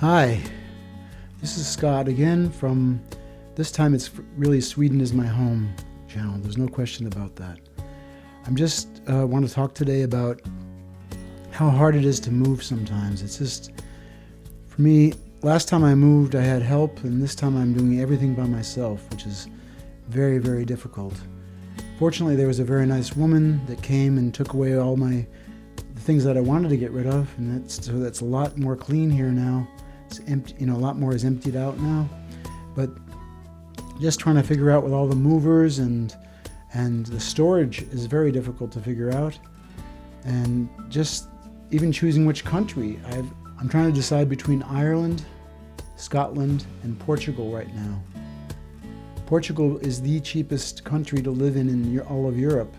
Hi, this is Scott again from, this time it's really Sweden is my home channel. There's no question about that. I'm just want to talk today about how hard it is to move sometimes. It's just, for me, last time I moved I had help, and this time I'm doing everything by myself, which is very, very difficult. Fortunately, there was a very nice woman that came and took away all the things that I wanted to get rid of, and that's a lot more clean here now. It's empty, a lot more is emptied out now. But just trying to figure out with all the movers and the storage is very difficult to figure out. And just even choosing which country. I'm trying to decide between Ireland, Scotland, and Portugal right now. Portugal is the cheapest country to live in all of Europe,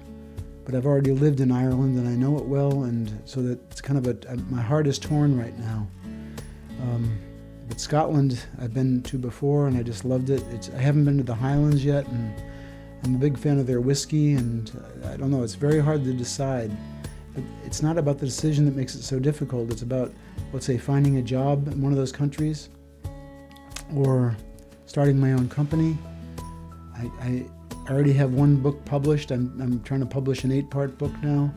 but I've already lived in Ireland and I know it well, and so that it's kind of my heart is torn right now. But Scotland I've been to before and I just loved it. I haven't been to the Highlands yet, and I'm a big fan of their whiskey, and I don't know, it's very hard to decide. But it's not about the decision that makes it so difficult. It's about, let's say, finding a job in one of those countries or starting my own company. I already have one book published. I'm trying to publish an 8-part book now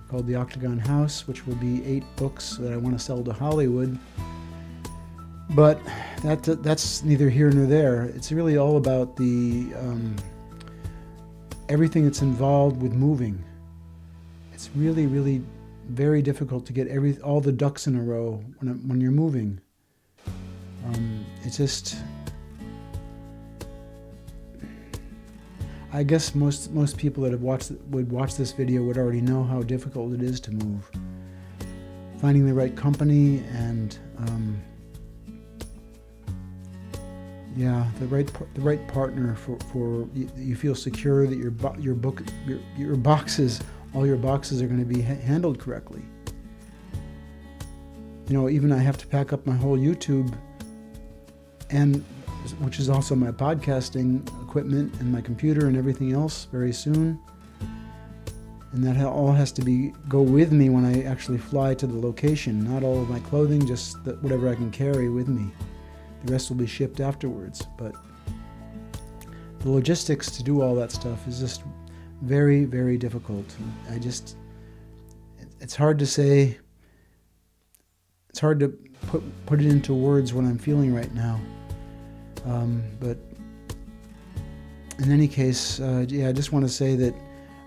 called The Octagon House, which will be 8 books that I want to sell to Hollywood. But that's neither here nor there. It's really all about everything that's involved with moving. It's really, really very difficult to get all the ducks in a row when you're moving. It's just, I guess most people that would watch this video would already know how difficult it is to move. Finding the right company and the right partner for you feel secure that your boxes, all your boxes are going to be handled correctly. Even I have to pack up my whole YouTube, and which is also my podcasting equipment and my computer and everything else very soon. And that all has to go with me when I actually fly to the location. Not all of my clothing, just whatever I can carry with me. The rest will be shipped afterwards. But the logistics to do all that stuff is just very, very difficult. It's hard to say. It's hard to put it into words what I'm feeling right now. But in any case, I just want to say that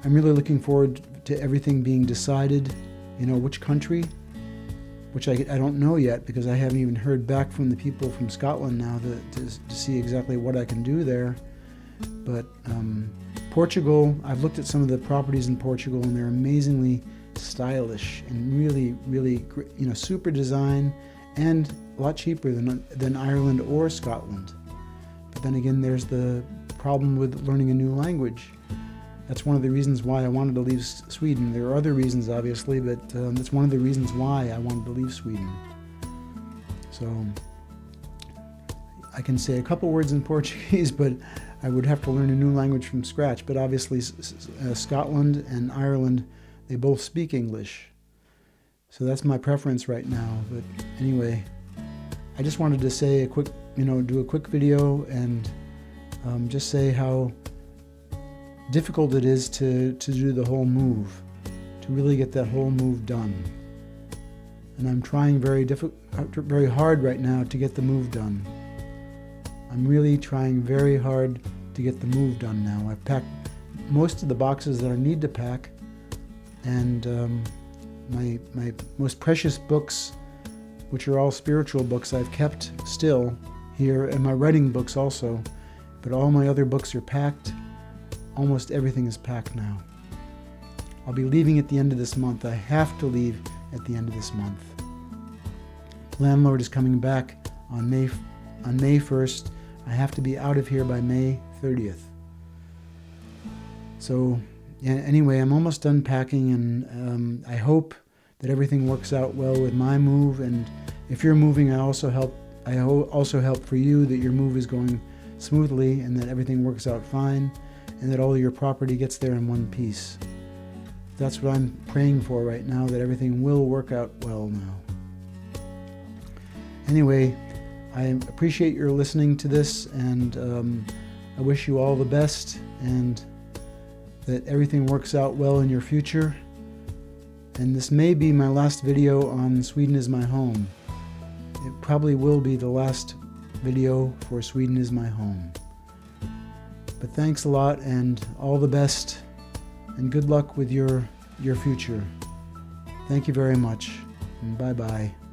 I'm really looking forward to everything being decided. Which country, which I don't know yet because I haven't even heard back from the people from Scotland now to see exactly what I can do there. But Portugal, I've looked at some of the properties in Portugal and they're amazingly stylish and really, really great, super design, and a lot cheaper than Ireland or Scotland. But then again, there's the problem with learning a new language. That's one of the reasons why I wanted to leave Sweden. There are other reasons, obviously, but that's one of the reasons why I wanted to leave Sweden. So I can say a couple words in Portuguese, but I would have to learn a new language from scratch. But obviously, Scotland and Ireland, they both speak English. So that's my preference right now. But anyway, I just wanted to say do a quick video and just say how difficult it is to do the whole move, to really get that whole move done. And I'm trying very hard right now to get the move done. I'm really trying very hard to get the move done now. I've packed most of the boxes that I need to pack, and my most precious books, which are all spiritual books, I've kept still here, and my writing books also, but all my other books are packed. Almost everything is packed now. I'll be leaving at the end of this month. I have to leave at the end of this month. Landlord is coming back on May 1st. I have to be out of here by May 30th. So anyway, I'm almost done packing, and I hope that everything works out well with my move. And if you're moving, I also help for you that your move is going smoothly and that everything works out fine, and that all your property gets there in one piece. That's what I'm praying for right now, that everything will work out well now. Anyway, I appreciate your listening to this, and I wish you all the best and that everything works out well in your future. And this may be my last video on Sweden is my home. It probably will be the last video for Sweden is my home. But thanks a lot, and all the best, and good luck with your future. Thank you very much, and bye-bye.